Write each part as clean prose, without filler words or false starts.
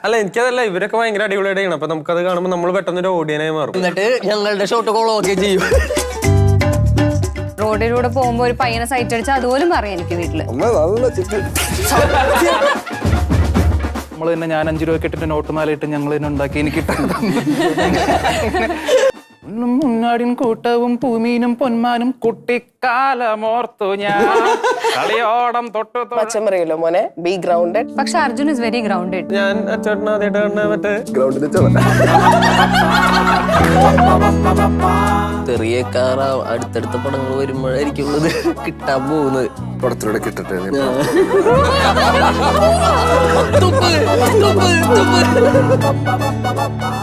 അല്ല എനിക്കതല്ല, ഇവരൊക്കെ ഭയങ്കര അടിപൊളിയായിട്ട് ചെയ്യണം. അപ്പൊ നമുക്കത് കാണുമ്പോൾ നമ്മൾ പെട്ടെന്നൊരു ഓഡിയനായി മാറും. എന്നിട്ട് ഞങ്ങളുടെ ഷോട്ട് കോളൊക്കെ ചെയ്യും. റോഡിലൂടെ പോകുമ്പോ ഒരു പയ്യനെ സൈറ്റ് അടിച്ചാൽ അതുപോലും പറയാം എനിക്ക് വീട്ടില്. നമ്മള് തന്നെ ഞാൻ 5 രൂപ കെട്ടിട്ട് നോട്ട് മാലയിട്ട് ഞങ്ങൾ തന്നെ ഉണ്ടാക്കി എനിക്ക് മുന്നാടിൻ കൂട്ടവും പൂമീനും പൊന്മാനും കുട്ടിക്കാലമോർത്തു ഞാൻ കളിയോടം തൊട്ട് പച്ചമറിയല്ലോ മോനെ, ബി ഗ്രൗണ്ടഡ്. പക്ഷെ അർജുൻ ഇസ് വെരി ഗ്രൗണ്ടഡ്. ഞാൻ അച്ചേട്ടൻ ആദ്യമായിട്ട് കാണുന്ന മറ്റേ ചെറിയക്കാറ അടുത്തടുത്ത പടങ്ങൾ വരുമ്പോഴായിരിക്കും ഉള്ളത് കിട്ടാൻ പോകുന്നത്. പടത്തിലൂടെ കിട്ടട്ടെ.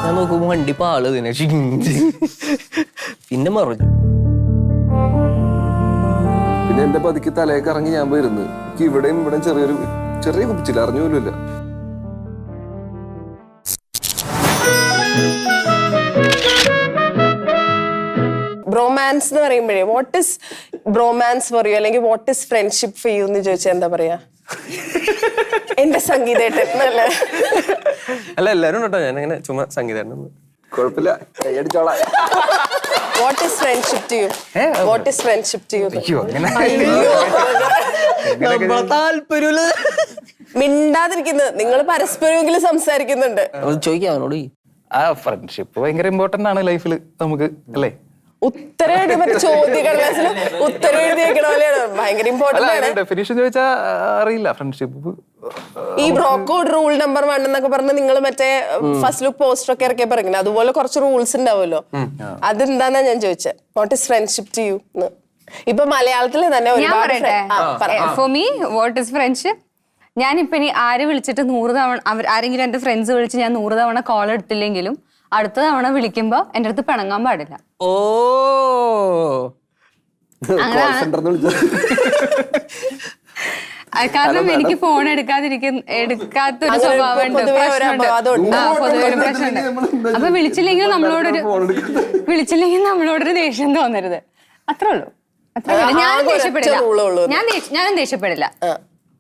ഞാൻ നോക്കുമ്പോ വണ്ടി പാള് തന്നെ പിന്നെ മറിഞ്ഞു. പിന്നെ എന്റെ പതിക്ക് തലയൊക്കെ ഇറങ്ങി ഞാൻ പോയിരുന്നു. എനിക്ക് ഇവിടെയും ചെറിയ കുപ്പിച്ചില്ല, അറിഞ്ഞു പോലുമില്ല. ബ്രോമാൻസ് എന്ന് പറയുമ്പോഴേ what is bromance for you, അല്ലെങ്കിൽ what is friendship for you എന്ന് ചോദിച്ചാൽ എന്താ പറയാ? എന്റെ സംഗീതേട്ടൻ അല്ലേ? അല്ല എല്ലാരും കേട്ടോ, ഞാനിങ്ങനെ ചുമ്മാ സംഗീതം കുഴപ്പമില്ല, കൈയടിച്ചോളാം. What is friendship to you? What is friendship to you? താല്പര്യമില്ല മിണ്ടാതിരിക്കുന്നത്. നിങ്ങൾ പരസ്പരമെങ്കിലും സംസാരിക്കുന്നുണ്ട്. ചോദിക്കാം അവനോട്. ആ ഫ്രണ്ട്ഷിപ്പ് ഭയങ്കര ഇമ്പോർട്ടന്റ് ആണ് ലൈഫിൽ നമുക്ക്, അല്ലേ? ഉത്തരം എഴുതി മറ്റേ ചോദ്യക്കടലാസിൽ ഉത്തരം എഴുതി വെക്കണ പോലെയാണ്. ഭയങ്കര ഇമ്പോർട്ടന്റ് ആണ്. ഡെഫിനിഷൻ ചോദിച്ചാ അറിയില്ല ഫ്രണ്ട്ഷിപ്പ്. ഈ ബ്രോക്കോഡ് റൂൾ നമ്പർ 1 എന്നൊക്കെ പറഞ്ഞ് നിങ്ങൾ മറ്റേ ഫസ്റ്റ് ലുക്ക് പോസ്റ്റർ ഒക്കെ ഇറക്കിയ പറയുന്നത് അതുപോലെ കുറച്ച് റൂൾസ് ഉണ്ടാവുമല്ലോ. അതെന്താന്നാ ഞാൻ ചോദിച്ചത്. What is friendship to you? ഇപ്പൊ മലയാളത്തിൽ തന്നെ ഒരുപാട് for me what is friendship, ഞാനിപ്പോ ഇനി ആര് വിളിച്ചിട്ട് 100 തവണ ആരെങ്കിലും എന്റെ ഫ്രണ്ട്സ് വിളിച്ച് ഞാൻ 100 തവണ കോൾ എടുത്തില്ലെങ്കിലും അടുത്ത തവണ വിളിക്കുമ്പോ എന്റെ അടുത്ത് പിണങ്ങാൻ പാടില്ല. ഓ കാരണം എനിക്ക് ഫോൺ എടുക്കാത്തൊരു സ്വഭാവമുണ്ട്, പൊതുവെ ഒരു പ്രശ്നമുണ്ട്. അപ്പൊ വിളിച്ചില്ലെങ്കിൽ നമ്മളോടൊരു ദേഷ്യം തോന്നരുത്. അത്രേ ഉള്ളൂ. ഞാനും ദേഷ്യപ്പെടില്ല.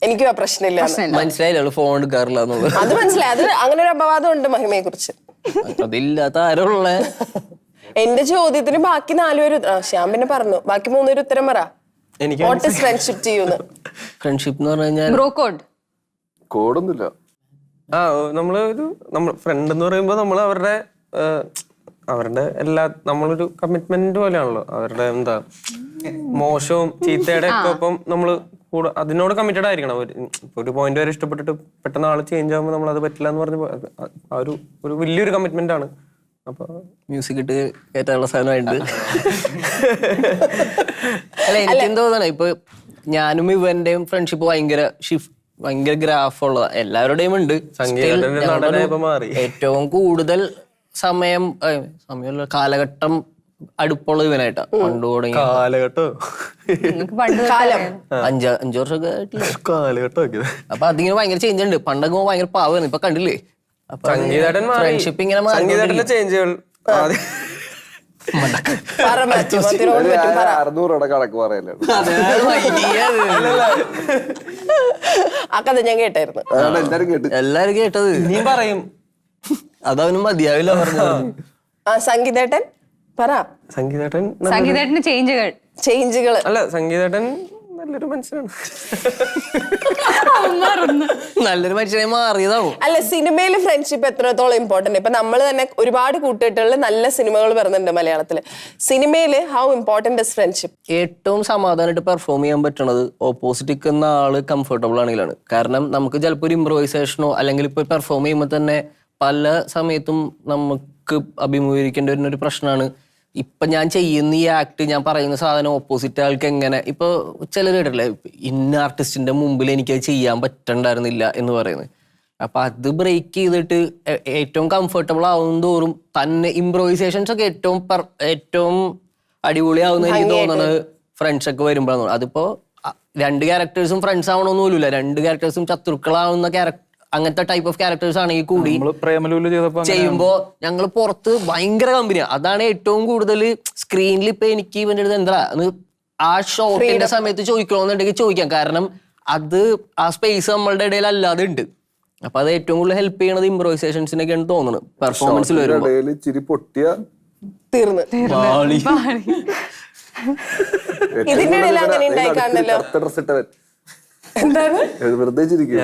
എനിക്കും ആ പ്രശ്നമില്ല. മനസ്സിലായില്ല ഫോൺ എടുക്കാറില്ല എന്നുള്ളത്. അത് മനസ്സിലായി. അത് അങ്ങനെ ഒരു അപവാദം ഉണ്ട് മഹിമയെ കുറിച്ച്. അതില്ലാത്ത ആരുള്ള. എന്റെ ചോദ്യത്തിന് ബാക്കി 4 പേര് ശ്യാം പിന്നെ പറഞ്ഞു, ബാക്കി 3 പേര് ഉത്തരം പറ. What is friendship to you? Friendship എന്ന് പറഞ്ഞു കഴിഞ്ഞാൽ ബ്രോ കോഡൊന്നുമില്ല. നമ്മള് ഫ്രണ്ട് എന്ന് പറയുമ്പോ നമ്മൾ അവരുടെ എല്ലാ നമ്മളൊരു കമ്മിറ്റ്മെന്റ് പോലെയാണല്ലോ. അവരുടെ എന്താ മോശവും ചീത്തയുടെ ഒക്കെ ഒപ്പം നമ്മള് കൂടെ അതിനോട് കമ്മിറ്റഡ് ആയിരിക്കണം. ഒരു പോയിന്റ് വരെ ഇഷ്ടപ്പെട്ടിട്ട് പെട്ടെന്ന് ആള് ചേഞ്ച് ആകുമ്പോൾ നമ്മൾ അത് പറ്റില്ല എന്ന് പറഞ്ഞ് ആ ഒരു വലിയൊരു കമ്മിറ്റ്മെന്റ് ആണ്. അപ്പൊ മ്യൂസിക് ഇട്ട് കയറ്റാനുള്ള സാധനമായിട്ട് അല്ല എനിക്കെന്തോ തോന്നണ ഇപ്പൊ ഞാനും ഇവന്റെയും ഫ്രണ്ട്ഷിപ്പ് ഭയങ്കര ഗ്രാഫ് ഉള്ളതാ. എല്ലാവരുടെയും ഉണ്ട്. ഏറ്റവും കൂടുതൽ സമയമല്ല കാലഘട്ടം അടുപ്പുള്ളത് ഇവനായിട്ടാ. പണ്ട് തുടങ്ങി കാലഘട്ടം 5 വർഷമൊക്കെ ആയിട്ടില്ല. അപ്പൊ അതിങ്ങനെ ഭയങ്കര ചേഞ്ച് ഉണ്ട്. പണ്ടൊക്കെ ഭയങ്കര പാവാണ്. ഇപ്പൊ കണ്ടില്ലേ ഫ്രണ്ട്ഷിപ്പ് ഇങ്ങനെ ചേഞ്ചുകൾ. 600 കണക്ക് പറയല്ലോ. ആ കഥ ഞാൻ കേട്ടായിരുന്നു. എല്ലാരും കേട്ടത്. നീ പറയും അതവനും മതിയാവില്ല പറഞ്ഞു. സംഗീതേട്ടൻ പറ. സംഗീതേട്ടന് ചേഞ്ചുകൾ അല്ല, സംഗീതേട്ടൻ നല്ലൊരു മനുഷ്യനാണ്. നല്ലൊരു മനുഷ്യനെ മാറിയതാവും. അല്ല, സിനിമയിൽ ഫ്രണ്ട്ഷിപ്പ് എത്രത്തോളം ഇമ്പോർട്ടന്റ്? ഇപ്പൊ നമ്മൾ തന്നെ ഒരുപാട് കൂട്ടുകെട്ടുകളിൽ നല്ല സിനിമകൾ വരുന്നുണ്ട് മലയാളത്തില്. സിനിമയില് ഹൗ ഇമ്പോർട്ടന്റ് ഇസ് ഫ്രണ്ട്ഷിപ്പ്? ഏറ്റവും സമാധാനമായിട്ട് പെർഫോം ചെയ്യാൻ പറ്റണത് ഓപ്പോസിറ്റ് നിൽക്കുന്ന ആള് കംഫർട്ടബിൾ ആണെങ്കിലാണ്. കാരണം നമുക്ക് ചിലപ്പോൾ ഒരു ഇംപ്രൂവൈസേഷനോ അല്ലെങ്കിൽ ഇപ്പൊ പെർഫോം ചെയ്യുമ്പോൾ തന്നെ പല സമയത്തും നമുക്ക് അഭിമുഖീകരിക്കേണ്ടി വരുന്ന ഒരു പ്രശ്നമാണ് ഇപ്പൊ ഞാൻ ചെയ്യുന്ന ഈ ആക്ട്, ഞാൻ പറയുന്ന സാധനം ഓപ്പോസിറ്റ് ആൾക്ക് എങ്ങനെ. ഇപ്പൊ ചിലർ കേട്ടില്ലേ ഇന്ന ആർട്ടിസ്റ്റിന്റെ മുമ്പിൽ എനിക്ക് അത് ചെയ്യാൻ പറ്റണ്ടായിരുന്നില്ല എന്ന് പറയുന്നത്. അപ്പൊ അത് ബ്രേക്ക് ചെയ്തിട്ട് ഏറ്റവും കംഫർട്ടബിൾ ആവുന്ന തോറും തന്നെ ഇംപ്രൂവൈസേഷൻസ് ഒക്കെ ഏറ്റവും അടിപൊളിയാവുന്ന എനിക്ക് തോന്നുന്നത് ഫ്രണ്ട്സ് ഒക്കെ വരുമ്പോഴാണ്. അതിപ്പോ 2 ക്യാരക്ടേഴ്സും ഫ്രണ്ട്സ് ആവണമെന്ന് പോലുമില്ല. 2 ക്യാരക്ടേഴ്സും ശത്രുക്കളാവുന്ന അങ്ങനത്തെ ടൈപ്പ് ഓഫ് ക്യാരക്ടേഴ്സ് ആണെങ്കിൽ കൂടി നമ്മള് പ്രേമലൂല് ചെയ്തപ്പോ ചെയ്യുമ്പോ ഞങ്ങൾ പുറത്ത് ഭയങ്കര കമ്പനിയാണ്. അതാണ് ഏറ്റവും കൂടുതൽ സ്ക്രീനിൽ ഇപ്പൊ എനിക്ക് ഇവന്റെ അടുത്ത് എന്താ ആ ഷോട്ടിന്റെ സമയത്ത് ചോദിക്കണമെന്നുണ്ടെങ്കിൽ ചോദിക്കാം. കാരണം അത് ആ സ്പേസ് നമ്മളുടെ ഇടയിൽ അല്ലാതെ ഉണ്ട്. അപ്പൊ അത് ഏറ്റവും കൂടുതൽ ഹെൽപ്പ് ചെയ്യണത് ഇംപ്രൂവൈസേഷൻസിനൊക്കെയാണ് തോന്നുന്നത് പെർഫോമൻസിൽ വരുമ്പോ. ഇടയിൽ ഇച്ചിരി പൊട്ടിയ തീർന്ന് ഇതിന്റെ ഇടയിൽ അങ്ങനെ ഉണ്ടായി കാണണല്ലോ. ഡ്രസ് ഇട്ടവൻ എന്താണ് വെറുതെ ചിരിക്കും.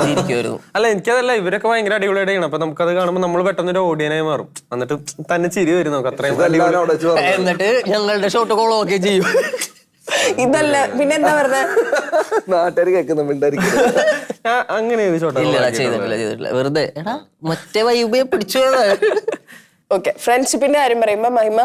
ചിരിക്കുമായിരുന്നു. അല്ല എനിക്കതല്ല, ഇവരൊക്കെ ഭയങ്കര അടിപൊളിയായിട്ട് ചെയ്യണം. അപ്പൊ നമുക്കത് കാണുമ്പോൾ നമ്മൾ പെട്ടെന്ന് ഒരു ഓഡിയനായി മാറും. എന്നിട്ട് തന്നെ ചിരി വരും നമുക്ക്. അത്രയും എല്ലാവരും അവിടെ വെച്ച് പറഞ്ഞു. എന്നിട്ട് ഞങ്ങളുടെ ഷോട്ട് കോളൊക്കെ ചെയ്യും. ഇതല്ല പിന്നെ എന്താ പറഞ്ഞ നാട്ടുകാർ കേൾക്കുന്ന മിണ്ടായിരിക്കും. അങ്ങനെ ഇല്ലടാ ചെയ്തിട്ടില്ല വെറുതെ എടാ മറ്റേ വൈബേ പിടിച്ചു. ഓക്കെ, ഫ്രണ്ട്ഷിപ്പിന്റെ കാര്യം പറയുമ്പോ മഹിമ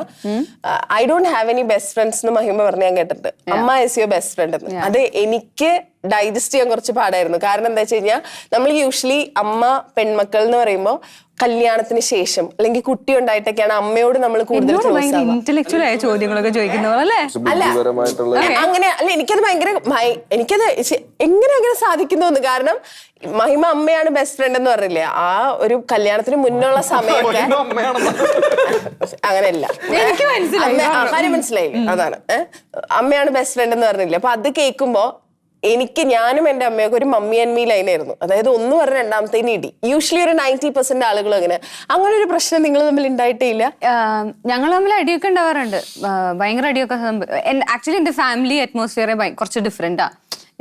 I don't have any best friends എന്ന് മഹിമ പറഞ്ഞ് ഞാൻ കേട്ടിട്ട്. അമ്മ ഈസ് യുവർ ബെസ്റ്റ് ഫ്രണ്ട് എന്ന്. അത് എനിക്ക് ഡൈജസ്റ്റ് ചെയ്യാൻ കുറച്ച് പാടായിരുന്നു. കാരണം എന്താ വെച്ച് കഴിഞ്ഞാൽ നമ്മൾ യൂഷ്വലി അമ്മ പെൺമക്കൾ എന്ന് പറയുമ്പോൾ കല്യാണത്തിന് ശേഷം അല്ലെങ്കിൽ കുട്ടി ഉണ്ടായിട്ടൊക്കെയാണ് അമ്മയോട് നമ്മൾ കൂടുതൽ ഇന്റലക്ച്വൽ ആയ ചോദ്യങ്ങളൊക്കെ ചോദിക്കുന്നവരല്ലേ? ബുദ്ധിപരമായിട്ടുള്ള അങ്ങനെ അല്ല, എനിക്കത് ഭയങ്കര എനിക്കത് എങ്ങനെ സാധിക്കുന്നു. കാരണം മഹിമ അമ്മയാണ് ബെസ്റ്റ് ഫ്രണ്ട് എന്ന് പറഞ്ഞില്ലേ, ആ ഒരു കല്യാണത്തിന് മുന്നുള്ള സമയമൊക്കെ അങ്ങനെയല്ല. എനിക്ക് മനസ്സിലായി, മനസ്സിലായില്ലേ? അതാണ് അമ്മയാണ് ബെസ്റ്റ് ഫ്രണ്ട് എന്ന് പറഞ്ഞില്ലേ. അപ്പൊ അത് കേൾക്കുമ്പോ ഞാനും എന്റെ അമ്മയൊക്കെ ഒരു മമ്മി ആൻഡ് മീ ലൈനായിരുന്നു. അതായത് ഒന്ന് പറഞ്ഞ രണ്ടാമത്തേന് ഇടി. യൂഷ്വലി ഒരു 90% ആളുകളും അങ്ങനെ ഒരു പ്രശ്നം നിങ്ങൾ തമ്മിൽ ഉണ്ടായിട്ടേ ഇല്ല? ഞങ്ങൾ തമ്മിൽ അടിയൊക്കെ ഉണ്ടാവാറുണ്ട്, ഭയങ്കര അടിയൊക്കെ. ആക്ച്വലി എന്റെ ഫാമിലി അറ്റ്മോസ്ഫിയറെ കുറച്ച് ഡിഫറെന്റാ.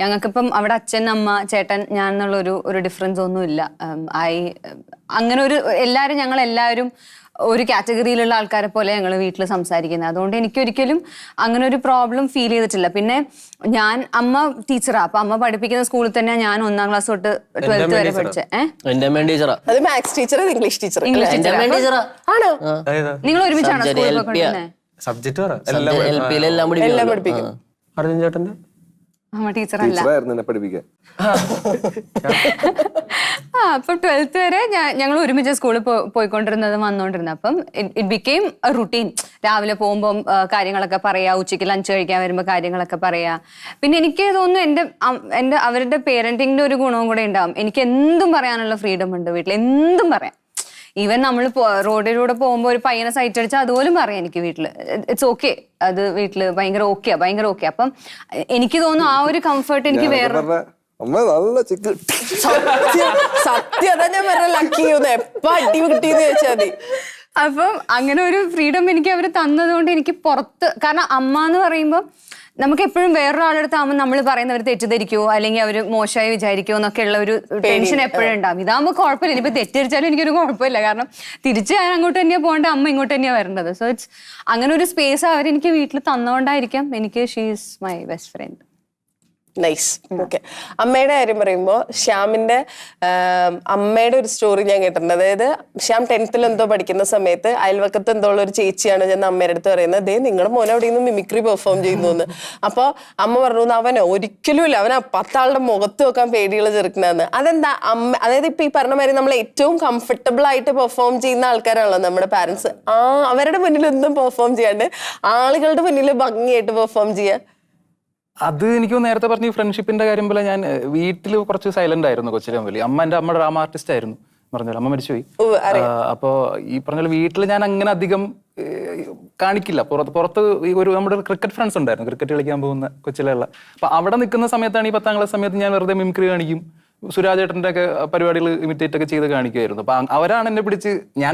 ഞങ്ങൾക്കിപ്പം അവിടെ അച്ഛൻ, അമ്മ, ചേട്ടൻ, ഞാൻ എന്നുള്ള ഒരു ഡിഫറൻസ് ഒന്നും ഇല്ല. അങ്ങനെ ഒരു ഞങ്ങളെല്ലാവരും ഒരു കാറ്റഗറിയിലുള്ള ആൾക്കാരെ പോലെ ഞങ്ങൾ വീട്ടിൽ സംസാരിക്കുന്നത്. അതുകൊണ്ട് എനിക്കൊരിക്കലും അങ്ങനെ ഒരു പ്രോബ്ലം ഫീൽ ചെയ്തിട്ടില്ല. പിന്നെ അമ്മ ടീച്ചറാ, അപ്പൊ അമ്മ പഠിപ്പിക്കുന്ന സ്കൂളിൽ തന്നെ ഞാൻ 1ാം ക്ലാസ് തൊട്ട് 12th വരെ പഠിച്ചേ. അത് മാത്സ് ടീച്ചർ, ഇംഗ്ലീഷ് ടീച്ചർ ആണോ? നിങ്ങൾ ഒരുമിച്ചാണോ സ്കൂളിൽ പോയിക്കൊണ്ടിരുന്നത്? സബ്ജക്ട് എല്ലാം പഠിപ്പിക്കും. അർജുൻ ചേട്ടന്റെ അമ്മ ടീച്ചറല്ല. അപ്പൊ 12th വരെ ഞങ്ങൾ ഒരുമിച്ച് സ്കൂളിൽ പോയിക്കൊണ്ടിരുന്നത് വന്നോണ്ടിരുന്നത്. അപ്പം ഇറ്റ് ബിക്കെയിം എ റുട്ടീൻ. രാവിലെ പോകുമ്പോൾ കാര്യങ്ങളൊക്കെ പറയാ, ഉച്ചയ്ക്ക് ലഞ്ച് കഴിക്കാൻ വരുമ്പോൾ കാര്യങ്ങളൊക്കെ പറയാ. പിന്നെ എനിക്ക് തോന്നുന്നു അവരുടെ പേരന്റിങ്ങിന്റെ ഒരു ഗുണവും കൂടെ ഉണ്ടാവും. എനിക്ക് എന്തും പറയാനുള്ള ഫ്രീഡം ഉണ്ട് വീട്ടിൽ, എന്തും പറയാം. ഈവൻ നമ്മൾ റോഡിലൂടെ പോകുമ്പോൾ ഒരു പയ്യനെ സൈറ്റ് അടിച്ചാൽ അതുപോലും പറയാം എനിക്ക് വീട്ടില്. ഇറ്റ്സ് ഓക്കെ, അത് വീട്ടില് ഭയങ്കര ഓക്കെ. അപ്പം എനിക്ക് തോന്നുന്നു ആ ഒരു കംഫർട്ട് എനിക്ക് വേറെ സത്യം അതാ ഞാൻ പറഞ്ഞ ലക്കി എപ്പ അടി കിട്ടിയെന്ന് ചോദിച്ചാൽ മതി. അപ്പം അങ്ങനെ ഒരു ഫ്രീഡം എനിക്ക് അവർ തന്നതുകൊണ്ട് എനിക്ക് പുറത്ത്, കാരണം അമ്മ എന്ന് പറയുമ്പോൾ നമുക്ക് എപ്പോഴും വേറൊരാളെടുത്താകുമ്പോൾ നമ്മൾ പറയുന്നവർ തെറ്റിദ്ധരിക്കുമോ അല്ലെങ്കിൽ അവർ മോശമായി വിചാരിക്കുമോ എന്നൊക്കെ ഉള്ള ഒരു ടെൻഷൻ എപ്പോഴും ഉണ്ടാവും. ഇതാകുമ്പോൾ കുഴപ്പമില്ല, ഇനിയിപ്പോൾ തെറ്റിദ്ധരിച്ചാലും എനിക്കൊരു കുഴപ്പമില്ല. കാരണം തിരിച്ച് ഞാൻ അങ്ങോട്ട് തന്നെയാണ് പോകേണ്ട, അമ്മ ഇങ്ങോട്ട് തന്നെയാണ് വരേണ്ടത്. സോ ഇറ്റ്സ് അങ്ങനെ ഒരു സ്പേസ് അവരെനിക്ക് വീട്ടിൽ തന്നുകൊണ്ടായിരിക്കാം എനിക്ക് she is my best friend. Nice. Okay, അമ്മയുടെ കാര്യം പറയുമ്പോൾ ശ്യാമിന്റെ അമ്മയുടെ ഒരു സ്റ്റോറി ഞാൻ കേട്ടിട്ടുണ്ട്. അതായത് ശ്യാം 10th എന്തോ പഠിക്കുന്ന സമയത്ത് അയൽവക്കത്ത് എന്തോ ഉള്ള ഒരു ചേച്ചിയാണ് ഞാൻ അമ്മയുടെ അടുത്ത് പറയുന്നത്, ദേ നിങ്ങളുടെ മോനെ അവിടെ നിന്ന് മിമിക്രി പെർഫോം ചെയ്യുന്നു എന്ന്. അപ്പോൾ അമ്മ പറഞ്ഞു, അവനോ ഒരിക്കലും ഇല്ല, അവൻ 10 ആളുടെ മുഖത്ത് വെക്കാൻ പേടിയുള്ള ചെറുക്കണെന്ന്. അതെന്താ അമ്മ, അതായത് ഇപ്പൊ ഈ പറഞ്ഞ മാതിരി നമ്മൾ ഏറ്റവും കംഫർട്ടബിൾ ആയിട്ട് പെർഫോം ചെയ്യുന്ന ആൾക്കാരാണല്ലോ നമ്മുടെ പാരന്റ്സ്. അവരുടെ മുന്നിൽ ഒന്നും പെർഫോം ചെയ്യാണ്ട് ആളുകളുടെ മുന്നിൽ ഭംഗിയായിട്ട് പെർഫോം ചെയ്യാ. അത് എനിക്ക് നേരത്തെ പറഞ്ഞ ഈ ഫ്രണ്ട്ഷിപ്പിന്റെ കാര്യം പോലെ ഞാൻ വീട്ടിൽ കുറച്ച് സൈലന്റ് ആയിരുന്നു കൊച്ചിലെ മുതൽ. അമ്മ ഡ്രാമ ആർട്ടിസ്റ്റ് ആയിരുന്നു പറഞ്ഞാൽ, അമ്മ മരിച്ചുപോയി. അപ്പോ ഈ പറഞ്ഞ വീട്ടിൽ ഞാൻ അങ്ങനെ അധികം കാണിക്കില്ല. പുറത്ത് നമ്മുടെ ക്രിക്കറ്റ് ഫ്രണ്ട്സ് ഉണ്ടായിരുന്നു, ക്രിക്കറ്റ് കളിക്കാൻ പോകുന്ന കൊച്ചിലുള്ള. അപ്പൊ അവിടെ നിൽക്കുന്ന സമയത്താണ് ഈ 10ാം ക്ലാസ് സമയത്ത് ഞാൻ വെറുതെ മിമിക്രി കാണിക്കും, സുരാജേട്ടന്റെ ഒക്കെ പരിപാടികൾ ഇമിറ്റേറ്റ് ഒക്കെ ചെയ്ത് കാണിക്കുമായിരുന്നു. അപ്പൊ അവരാണ് എന്നെ പിടിച്ച്, ഞാൻ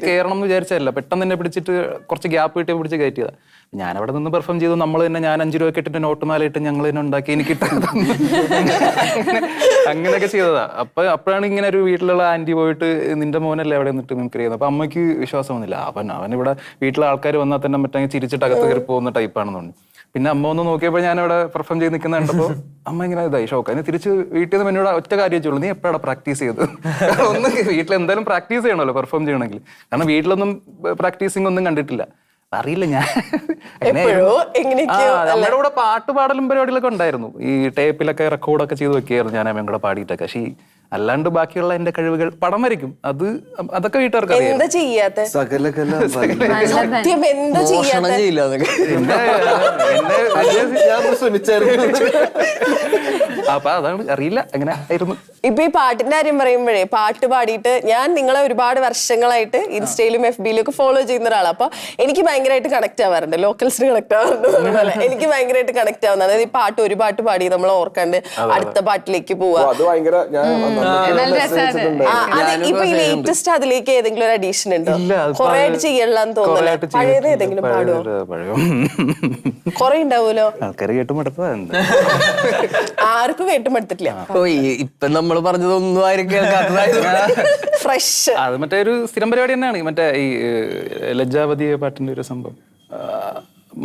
കയറണം എന്ന് വിചാരിച്ചതല്ല, പെട്ടെന്ന് എന്നെ പിടിച്ചിട്ട് കുറച്ച് ഗ്യാപ്പ് കിട്ടിയ പിടിച്ച് കയറ്റിയതാ. ഞാൻ അവിടെ നിന്ന് പെർഫോം ചെയ്തു. നമ്മൾ തന്നെ, ഞാൻ 5 രൂപ ഇട്ടിട്ട് നോട്ടുമാലയിട്ട് ഞങ്ങൾ തന്നെ ഉണ്ടാക്കി എനിക്ക് അങ്ങനെയൊക്കെ ചെയ്തതാ. അപ്പോഴാണ് ഇങ്ങനെ ഒരു വീട്ടിലുള്ള ആന്റി പോയിട്ട് നിന്റെ മോനല്ലേ അവിടെ നിന്നിട്ട് മിമിക്രി ചെയ്യുന്നത്. അപ്പൊ അമ്മയ്ക്ക് വിശ്വാസം വന്നില്ല. അവനിവിടെ വീട്ടിലെ ആൾക്കാർ വന്നാൽ തന്നെ മറ്റേ ചിരിച്ചിട്ട് അകത്ത് കയറി പോകുന്ന ടൈപ്പാണെന്ന് തോന്നി. പിന്നെ അമ്മ ഒന്ന് നോക്കിയപ്പോൾ ഞാൻ അവിടെ പെർഫോം ചെയ്ത് നിൽക്കുന്ന കണ്ടപ്പോൾ അമ്മ ഇങ്ങനെ ഇതായി ഷോക്ക്. അതിന് തിരിച്ച് വീട്ടിൽ നിന്ന് എന്നോട് ഒറ്റ കാര്യം ചോദിച്ചുള്ളൂ, നീ എപ്പോഴാണ് പ്രാക്ടീസ് ചെയ്തത്? ഒന്ന് വീട്ടിൽ എന്തായാലും പ്രാക്ടീസ് ചെയ്യണമല്ലോ പെർഫോം ചെയ്യണമെങ്കിൽ. കാരണം വീട്ടിലൊന്നും പ്രാക്ടീസിങ് ഒന്നും കണ്ടിട്ടില്ല, അറിയില്ല ഞാൻ. നമ്മുടെ കൂടെ പാട്ട് പാടലും പരിപാടികളൊക്കെ ഉണ്ടായിരുന്നു. ഈ ടേപ്പിലൊക്കെ റെക്കോർഡൊക്കെ ചെയ്ത് വെക്കുകയായിരുന്നു ഞാൻ അമ്മയും കൂടെ പാടിയിട്ടൊക്കെ. പക്ഷേ അല്ലാണ്ട് ബാക്കിയുള്ള എന്റെ കഴിവുകൾ പടം വരയ്ക്കും, അതൊക്കെ വീട്ടുകാർക്ക് അറിയാം. എന്താ ചെയ്യാത്ത സകല കല സത്യം എന്താ മോഷണം ചെയ്യാത്ത ചെയ്യില്ല അതൊക്കെ. ഞാൻ ശ്രമിച്ചായിരുന്നു. അപ്പൊ അതാണ് അറിയില്ല, അങ്ങനെ ആയിരുന്നു. ഇപ്പൊ ഈ പാട്ടിന്റെ കാര്യം പറയുമ്പോഴേ, പാട്ട് പാടിയിട്ട് ഞാൻ നിങ്ങളെ ഒരുപാട് വർഷങ്ങളായിട്ട് ഇൻസ്റ്റയിലും FB-ലും ഒക്കെ ഫോളോ ചെയ്യുന്ന ഒരാളാണ്. അപ്പൊ എനിക്ക് ഭയങ്കരമായിട്ട് കണക്ട് ആവാറുണ്ട്, ലോക്കൽസിന് കണക്ട് ആവാറുണ്ട്. എനിക്ക് ഭയങ്കരമായിട്ട് കണക്ട് ആവുന്നത്, അതായത് ഈ പാട്ട് ഒരു പാട്ട് പാടി നമ്മൾ ഓർക്കാണ്ട് അടുത്ത പാട്ടിലേക്ക് പോവാ. അത് ഭയങ്കര ഇപ്പൊ ഈ ലേറ്റസ്റ്റ് അതിലേക്ക് ഏതെങ്കിലും ഒരു അഡീഷൻ ഉണ്ടോ? ഇല്ല, അത് കൊറേ ആയിട്ട് ചെയ്യലാന്ന് തോന്നുന്നില്ല. പഴയത് ഏതെങ്കിലും പാടുവോ? കൊറേ ഉണ്ടാവൂലോ, ആൾക്കാർ കേട്ട് മടുത്തതാ. ആർക്കും കേട്ടും എടുത്തിട്ടില്ല. ഓ, ഇപ്പൊ നമ്മള് പറഞ്ഞതൊന്നും ആരും കേൾക്കാത്തതായിരുന്നു. ഫ്രഷ്. അത് മറ്റേ ഒരു സ്ഥിരം പരിപാടി തന്നെയാണ്, മറ്റേ ഈ ലജ്ജാവതി പാട്ടിന്റെ ഒരു സംഭവം.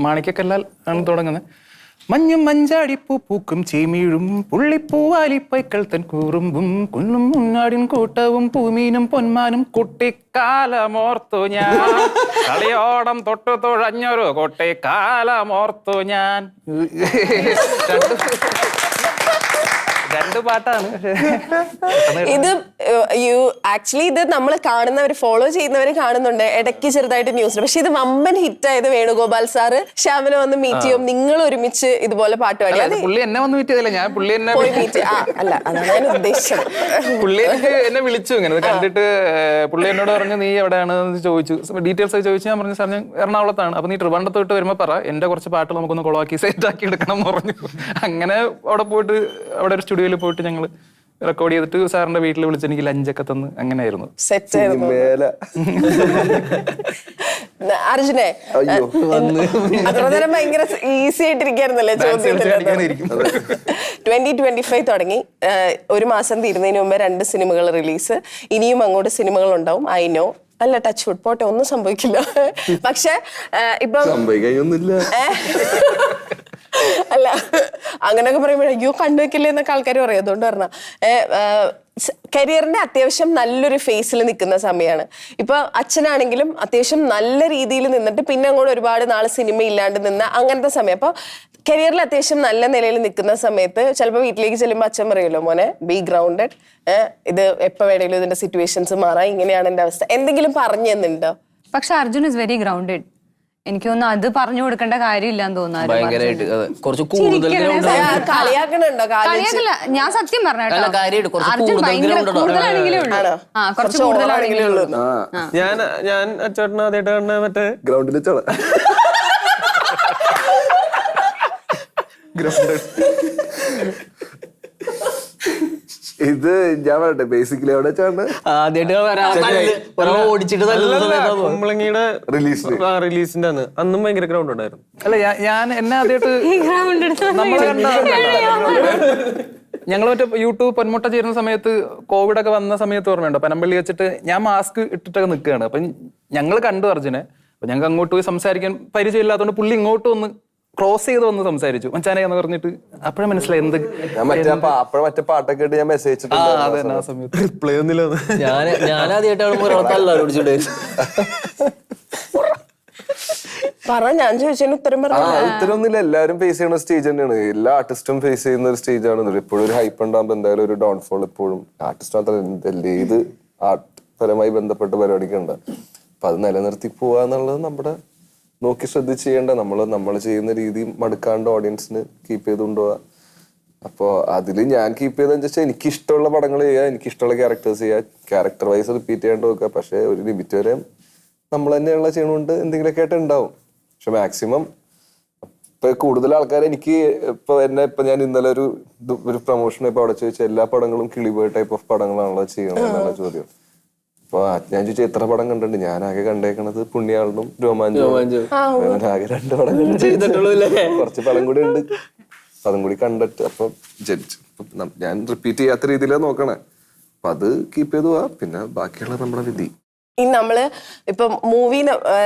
മാണിക്കക്കല്ലാൽ ആണ് തുടങ്ങുന്നത്. മഞ്ഞും മഞ്ചാടിപ്പൂ പൂക്കും ചേമീഴും പുള്ളിപ്പൂവാലിപ്പൈക്കൾ തൻ കൂറുമ്പും കുന്നും മുന്നാടിൻ കൂട്ടവും പൂമീനും പൊന്മാനും കുട്ടിക്കാലമോർത്തു ഞാൻ കളിയോടം തൊട്ടു തുഴഞ്ഞൊരു കുട്ടിക്കാലമോർത്തു ഞാൻ. രണ്ട് പാട്ടാണ്. ഇത് ആക്ച്വലി ഇത് നമ്മൾ കാണുന്നവർ, ഫോളോ ചെയ്യുന്നവർ കാണുന്നുണ്ട്, ഇടയ്ക്ക് ചെറുതായിട്ട് ന്യൂസ്. പക്ഷെ ഇത് വമ്പൻ ഹിറ്റ് ആയത് വേണുഗോപാൽ സാറ് ശ്യാമിനെ വന്ന് മീറ്റ് ചെയ്യും, നിങ്ങൾ ഒരുമിച്ച് ഇതുപോലെ പാട്ട് പാടി. അത് പുള്ളി എന്നെ വന്ന് മീറ്റ് ചെയ്തില്ല, ഞാൻ പുള്ളി എന്നെ പോയി മീറ്റ് അല്ല, അതാണ് ഞാൻ ഉദ്ദേശിച്ചത്. പുള്ളി എനിക്ക് എന്നെ വിളിച്ചു, ഇങ്ങനെ കണ്ടിട്ട് പുള്ളി എന്നോട് പറഞ്ഞു നീ എവിടെയാണ് ചോദിച്ചു, ഡീറ്റെയിൽസ് ഒക്കെ ചോദിച്ചു. ഞാൻ പറഞ്ഞു സാർ ഞാൻ എറണാകുളത്താണ്, അപ്പൊ നീ ട്രിവാൻഡ്രത്ത് തൊട്ട് വരുമ്പോ പറ, എന്റെ കുറച്ച് പാട്ടുകൾ നമുക്കൊന്ന് കൊളവാക്കി സെറ്റ് ആക്കി എടുക്കണം എന്ന് പറഞ്ഞു. അങ്ങനെ അവിടെ പോയിട്ട്, അവിടെ ഒരു സ്റ്റുഡിയോയിൽ പോയിട്ട് ഞങ്ങൾ റെക്കോർഡ് ചെയ്തിട്ട് സാറിന്റെ വീട്ടിൽ വിളിച്ച് എനിക്ക് ലഞ്ചൊക്കെ തന്ന് അങ്ങനെയായിരുന്നു. സെറ്റ് ആയിരുന്നു. അർജുനെ അത്ര നേരം ഭയങ്കര ഈസി ആയിട്ടിരിക്കായിരുന്നല്ലേ ചോദ്യം. 2025 തുടങ്ങി, ഒരു മാസം തീരുന്നതിന് മുമ്പ് 2 സിനിമകൾ റിലീസ്, ഇനിയും അങ്ങോട്ട് സിനിമകൾ ഉണ്ടാവും. ഐ നോ, അല്ല ടച്ച് വുഡ്, പോട്ടെ, ഒന്നും സംഭവിക്കില്ല. പക്ഷെ ഇപ്പം സംഭവിക്കൊന്നുമില്ല. അല്ല, അങ്ങനെയൊക്കെ പറയുമ്പോഴേ അയ്യോ കണ്ടുവെക്കില്ലേ എന്നൊക്കെ ആൾക്കാർ പറയും. അതുകൊണ്ട് പറഞ്ഞ കരിയറിന്റെ അത്യാവശ്യം നല്ലൊരു ഫേസിൽ നിൽക്കുന്ന സമയമാണ്. ഇപ്പൊ അച്ഛനാണെങ്കിലും അത്യാവശ്യം നല്ല രീതിയിൽ നിന്നിട്ട് പിന്നെ അങ്ങോട്ട് ഒരുപാട് നാള് സിനിമ ഇല്ലാണ്ട് നിന്ന അങ്ങനത്തെ സമയം. അപ്പൊ കരിയറിൽ അത്യാവശ്യം നല്ല നിലയിൽ നിൽക്കുന്ന സമയത്ത് ചിലപ്പോൾ വീട്ടിലേക്ക് ചെല്ലുമ്പോൾ അച്ഛൻ പറയുമല്ലോ, മോനെ ബി ഗ്രൗണ്ടഡ്, ഇത് എപ്പോൾ വേണമെങ്കിലും ഇതിന്റെ സിറ്റുവേഷൻസ് മാറാം, ഇങ്ങനെയാണ് എന്റെ അവസ്ഥ, എന്തെങ്കിലും പറഞ്ഞു തന്നിട്ടുണ്ടോ? പക്ഷെ അർജുൻ ഇസ് വെരി ഗ്രൗണ്ടഡ്. എനിക്ക് തോന്നുന്നു അത് പറഞ്ഞു കൊടുക്കേണ്ട കാര്യമില്ലാന്ന് തോന്നുന്നു. ഭയങ്കരമായിട്ട് കുറച്ച് കൂടുതൽ കളിയാക്കണുണ്ടോ? കളിയാക്കല്ല, ഞാൻ സത്യം പറഞ്ഞു കേട്ടോ. കാര്യമായിട്ട് കുറച്ച് അർജുൻ ഭയങ്കര കൂടുതലാണെങ്കിലേ ഉള്ളൂ. കുറച്ച് കൂടുതലാണെങ്കിലേ ഉള്ളൂ. ഞാൻ അച്ചോട്ടനെ ആദ്യമായിട്ട് കാണുന്ന മറ്റേ ഗ്രൗണ്ടിൽ ഇത് ഞാൻ പറയട്ടെ, ബേസിക്കലി എവിടെ വെച്ചാണ് ആദ്യമായിട്ട് ഓടിച്ചിട്ട് കുമ്പളങ്ങിയുടെ റിലീസിന്റെ അന്നും ഭയങ്കര ഗ്രൗണ്ട് ഉണ്ടായിരുന്നു. അല്ല, ഞാൻ എന്നെ ആദ്യമായിട്ട് ഞങ്ങൾ മറ്റേ യൂട്യൂബ് പൊന്മുട്ട ചേരുന്ന സമയത്ത്, കോവിഡ് ഒക്കെ വന്ന സമയത്ത് ഓർമ്മയുണ്ടോ, പനമ്പള്ളി വെച്ചിട്ട് ഞാൻ മാസ്ക് ഇട്ടിട്ടൊക്കെ നിൽക്കുകയാണ്. അപ്പൊ ഞങ്ങൾ കണ്ടു അർജുനെ. അപ്പൊ ഞങ്ങൾക്ക് അങ്ങോട്ട് പോയി സംസാരിക്കാൻ പരിചയമില്ലാത്തതുകൊണ്ട് പുള്ളി ഇങ്ങോട്ട് വന്ന് ക്രോസ് ചെയ്ത് വന്ന് സംസാരിച്ചു, മച്ചാനെ എന്ന് പറഞ്ഞിട്ട്. അപ്പോഴേ മനസ്സിലായി എന്ത് മറ്റേ പാട്ടൊക്കെ ഇട്ട് ഞാൻ മെസ്സേജ് ആ സമയത്ത് റിപ്ലൈ ഒന്നുമില്ല. ഞാൻ ആദ്യമായിട്ടാണ് ഒരാളെ ഓടിച്ചിട്ട് പറ, ഞാൻ ചോദിച്ചതിന് ഉത്തരം പറഞ്ഞു. ഉത്തരമൊന്നുമില്ല. എല്ലാവരും ഫേസ് ചെയ്യുന്ന സ്റ്റേജ് തന്നെയാണ്, എല്ലാ ആർട്ടിസ്റ്റും ഫേസ് ചെയ്യുന്ന ഒരു സ്റ്റേജ് ആണ്. എപ്പോഴും ഒരു ഹൈപ്പ് ഉണ്ടാകുമ്പോൾ എന്തായാലും ഒരു ഡൗൺഫോൾ എപ്പോഴും ആർട്ടിസ്റ്റ് മാത്രമല്ല, ഏത് ആർട്ട് പരമായി ബന്ധപ്പെട്ട പരിപാടിക്ക് ഉണ്ട്. അപ്പൊ അത് നിലനിർത്തി പോവാന്നുള്ളത് നമ്മുടെ നോക്കി ശ്രദ്ധിച്ച് ചെയ്യേണ്ട. നമ്മൾ ചെയ്യുന്ന രീതി മടുക്കാണ്ട് ഓഡിയൻസിന് കീപ്പ് ചെയ്ത് കൊണ്ടുപോവാ. അപ്പോൾ അതിൽ ഞാൻ കീപ്പ് ചെയ്തെന്ന് വെച്ചാൽ എനിക്ക് ഇഷ്ടമുള്ള പടങ്ങൾ ചെയ്യുക, എനിക്ക് ഇഷ്ടമുള്ള ക്യാരക്ടേഴ്സ് ചെയ്യുക, ക്യാരക്ടർ വൈസ് റിപ്പീറ്റ് ചെയ്യാണ്ട് നോക്കുക. പക്ഷെ ഒരു ലിമിറ്റ് വരെ നമ്മൾ തന്നെയുള്ള ചെയ്യണോണ്ട് എന്തെങ്കിലുമൊക്കെ ആയിട്ട് ഉണ്ടാവും. പക്ഷെ മാക്സിമം ഇപ്പൊ കൂടുതൽ ആൾക്കാർ എനിക്ക് ഇപ്പൊ ഞാൻ ഇന്നലെ ഒരു പ്രൊമോഷൻ ഇപ്പൊ അവിടെ ചോദിച്ചാൽ എല്ലാ പടങ്ങളും കിളിപോയ ടൈപ്പ് ഓഫ് പടങ്ങളാണല്ലോ ചെയ്യണത് എന്നുള്ള ചോദ്യം. അപ്പൊ ഞാൻ ചോദിച്ചാൽ എത്ര പടം കണ്ടിട്ടുണ്ട്, ഞാൻ ആകെ കണ്ടേക്കണത് പുണ്യാളനും രോമാഞ്ചവും. ആകെ 2 പടം കുറച്ച് പടം കൂടി ഉണ്ട്, അതും കൂടി കണ്ടിട്ട് അപ്പൊ ജഡ്ജ് ഞാൻ റിപ്പീറ്റ് ചെയ്യാത്ത രീതിയിലാണ് നോക്കണേ. അപ്പൊ അത് കീപ്പ് ചെയ്തു പോവാ. പിന്നെ ബാക്കിയുള്ള നമ്മുടെ വിധി. ഈ നമ്മള് ഇപ്പൊ മൂവി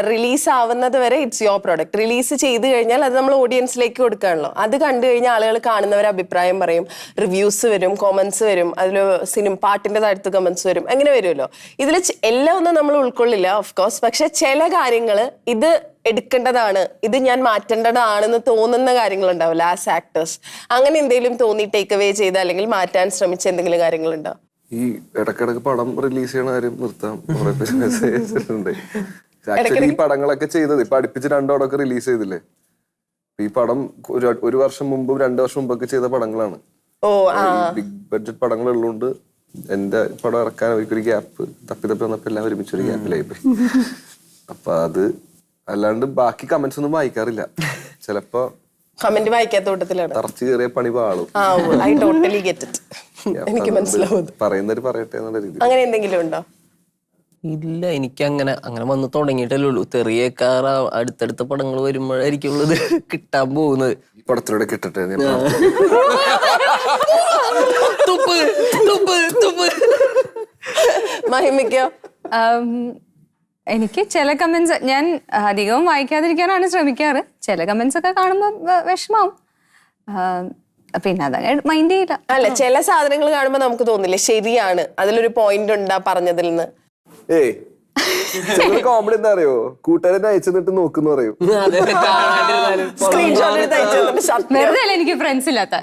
റിലീസ് ആവുന്നത് വരെ ഇറ്റ്സ് യുവർ പ്രൊഡക്റ്റ്. റിലീസ് ചെയ്ത് കഴിഞ്ഞാൽ അത് നമ്മൾ ഓഡിയൻസിലേക്ക് കൊടുക്കാണല്ലോ. അത് കണ്ടു കഴിഞ്ഞാൽ ആളുകൾ കാണുന്നവരെ അഭിപ്രായം പറയും, റിവ്യൂസ് വരും, കോമന്റ്സ് വരും, അതിൽ പാട്ടിന്റെ താഴത്ത് കമന്റ്സ് വരും, അങ്ങനെ വരുമല്ലോ. ഇതിൽ എല്ലാം ഒന്നും നമ്മൾ ഉൾക്കൊള്ളില്ല ഓഫ് കോഴ്സ്. പക്ഷെ ചില കാര്യങ്ങൾ ഇത് എടുക്കേണ്ടതാണ്, ഇത് ഞാൻ മാറ്റേണ്ടതാണെന്ന് തോന്നുന്ന കാര്യങ്ങൾ ഉണ്ടാവില്ല ആസ് ആക്ടേഴ്സ്. അങ്ങനെ എന്തെങ്കിലും തോന്നി ടേക്ക് അവേ ചെയ്ത് അല്ലെങ്കിൽ മാറ്റാൻ ശ്രമിച്ച എന്തെങ്കിലും കാര്യങ്ങളുണ്ടോ? ഈ ഇടക്കിടക്ക് പടം റിലീസ് ചെയ്യണ കാര്യം നിർത്താം. കുറെ പേര് മെസ്സേജ് അയച്ചിട്ടുണ്ട്. ആക്ച്വലി ഈ പടങ്ങളൊക്കെ ചെയ്തത് ഇപ്പൊ അടുപ്പിച്ച് 2 പടമൊക്കെ റിലീസ് ചെയ്തില്ലേ. ഈ പടം ഒരു വർഷം മുമ്പ് 2 വർഷം മുമ്പൊക്കെ ചെയ്ത പടങ്ങളാണ്. ബിഗ് ബഡ്ജറ്റ് പടങ്ങൾ ഉള്ളതുകൊണ്ട് എന്റെ പടം ഇറക്കാൻ ഒരിക്കലും ഗ്യാപ്പ് തപ്പി വന്നപ്പോ എല്ലാം ഒരുമിച്ച് ഒരു ഗ്യാപ്പിലായി പോയി. അപ്പൊ അത് അല്ലാണ്ട് ബാക്കി കമന്റ്സ് ഒന്നും വായിക്കാറില്ല. ചിലപ്പോ കമന്റ് വായിക്കാത്ത കൂട്ടത്തിലാണ്. തറച്ചു കയറിയ പണി പാളും. I totally get it. എനിക്ക് മനസ്സിലാവും. പറയുന്നവര് പറയട്ടെ എന്നുള്ള രീതി. അങ്ങനെ എന്തെങ്കിലും ഉണ്ടോ? ഇല്ല, എനിക്ക് അങ്ങനെ വന്ന് തുടങ്ങിയിട്ടല്ലേ ഉള്ളൂ. തെറിയേക്കാറ അടുത്തടുത്ത പടങ്ങൾ വരുമ്പോഴായിരിക്കും ഉള്ളത് കിട്ടാൻ പോകുന്നത്. ഈ പടത്തിലൂടെ കിട്ടട്ടെ. മഹിമയ്ക്കോ? എനിക്ക് ചില കമന്റ്സ് ഞാൻ അധികവും വായിക്കാതിരിക്കാനാണ് ശ്രമിക്കാറ്. ചില കമന്റ്സ് ഒക്കെ കാണുമ്പോൾ വിഷമാവും, പിന്നെ അതങ്ങനെ മൈൻഡ് ചെയ്യില്ല. അല്ല, ചില സാധനങ്ങൾ കാണുമ്പോ നമുക്ക് തോന്നില്ലേ ശരിയാണ്, അതിലൊരു പോയിന്റ് ഉണ്ടാ പറഞ്ഞതിൽ നിന്ന്. ഏയ് കോമഡി എന്താ അറിയോ, കൂട്ടുകാരൻ അയച്ചെന്നിട്ട് നോക്കുന്നു പറയും. സ്ക്രീൻഷോട്ട് എടുത്ത് അയച്ചു. വെറുതെ അല്ല എനിക്ക് ഫ്രണ്ട്സ് ഇല്ലാത്ത,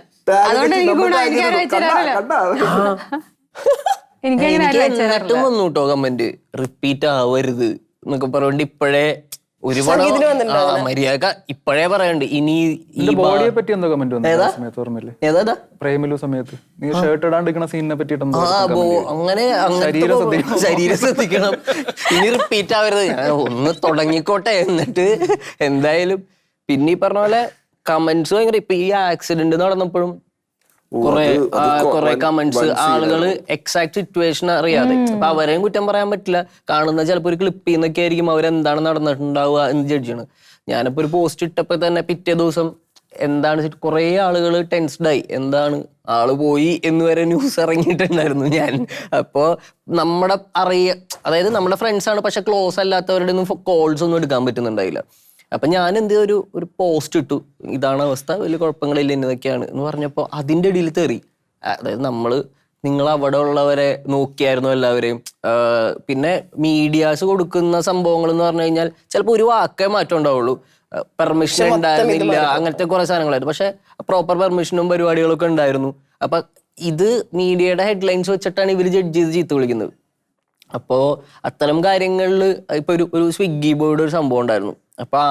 അതുകൊണ്ട് എനിക്ക് ഗുണമായിരിക്കും അയച്ചു തരാറില്ല. എനിക്ക് എന്നിട്ടും വന്നു കേട്ടോ കമന്റ്, റിപ്പീറ്റ് ആവരുത് എന്നൊക്കെ പറഞ്ഞോണ്ട് ഇപ്പോഴേ ഒരുപാട് മര്യാദ ഇപ്പോഴേ പറയണ്ട്. ഇനി ഈ ബോഡിയെ പറ്റി എന്തോ കമന്റ് വന്നു സമയത്ത് ഓർമ്മയില്ലേ? ഏതാ പ്രേമലു സമയത്ത് നീ ഷർട്ട് ഇടാണ്ടിരിക്കുന്ന സീനിനെ പറ്റിട്ട് അങ്ങനെ ശരീരം ശ്രദ്ധിക്കണം, ഇനി റിപ്പീറ്റ് ആവരുത്. ഞാൻ ഒന്ന് തുടങ്ങിക്കോട്ടെ, എന്നിട്ട് എന്തായാലും ഈ പറഞ്ഞ പോലെ കമന്റ്സ് ഭയങ്കര. ഇപ്പൊ ഈ ആക്സിഡന്റ് നടന്നപ്പോഴും കുറെ കമന്റ്സ്, ആളുകള് എക്സാക്ട് സിറ്റുവേഷൻ അറിയാതെ. അപ്പൊ അവരെയും കുറ്റം പറയാൻ പറ്റില്ല. കാണുന്ന ചിലപ്പോ ഒരു ക്ലിപ്പ് ചെയ്യുന്നൊക്കെ ആയിരിക്കും അവരെന്താണ് നടന്നിട്ടുണ്ടാവുക എന്ന് ജഡ്ജ് ചെയ്യണം. ഞാനിപ്പോ ഒരു പോസ്റ്റ് ഇട്ടപ്പോ തന്നെ പിറ്റേ ദിവസം എന്താണ് കുറെ ആളുകൾ ടെൻസ്ഡായി, എന്താണ് ആള് പോയി എന്ന് വരെ ന്യൂസ് ഇറങ്ങിയിട്ടുണ്ടായിരുന്നു ഞാൻ. അപ്പോ നമ്മുടെ അതായത് നമ്മുടെ ഫ്രണ്ട്സ് ആണ്, പക്ഷെ ക്ലോസ് അല്ലാത്തവരുടെ ഒന്നും കോൾസ് ഒന്നും എടുക്കാൻ പറ്റുന്നുണ്ടായില്ല. അപ്പൊ ഞാൻ ഒരു പോസ്റ്റ് ഇട്ടു, ഇതാണ് അവസ്ഥ, വലിയ കുഴപ്പങ്ങളില്ല, എന്നതൊക്കെയാണ് എന്ന് പറഞ്ഞപ്പോ അതിന്റെ ഇടയിൽ തെറി. അതായത് നിങ്ങൾ അവിടെ ഉള്ളവരെ നോക്കിയായിരുന്നു എല്ലാവരെയും. പിന്നെ മീഡിയാസ് കൊടുക്കുന്ന സംഭവങ്ങൾ എന്ന് പറഞ്ഞു കഴിഞ്ഞാൽ ചിലപ്പോൾ ഒരു വാക്കേ മാറ്റം ഉണ്ടാവുള്ളൂ. പെർമിഷൻ ഉണ്ടായിരുന്നില്ല, അങ്ങനത്തെ കുറെ സാധനങ്ങളായിരുന്നു. പക്ഷെ പ്രോപ്പർ പെർമിഷനും പരിപാടികളൊക്കെ ഉണ്ടായിരുന്നു. അപ്പൊ ഇത് മീഡിയയുടെ ഹെഡ്ലൈൻസ് വെച്ചിട്ടാണ് ഇവര് ജഡ്ജ് ചെയ്ത് ചീത്ത വിളിക്കുന്നത്. അപ്പോ അത്തരം കാര്യങ്ങളിൽ ഇപ്പൊ ഒരു സ്വിഗ്ഗി ബോർഡ് ഒരു സംഭവം ഉണ്ടായിരുന്നു. അപ്പൊ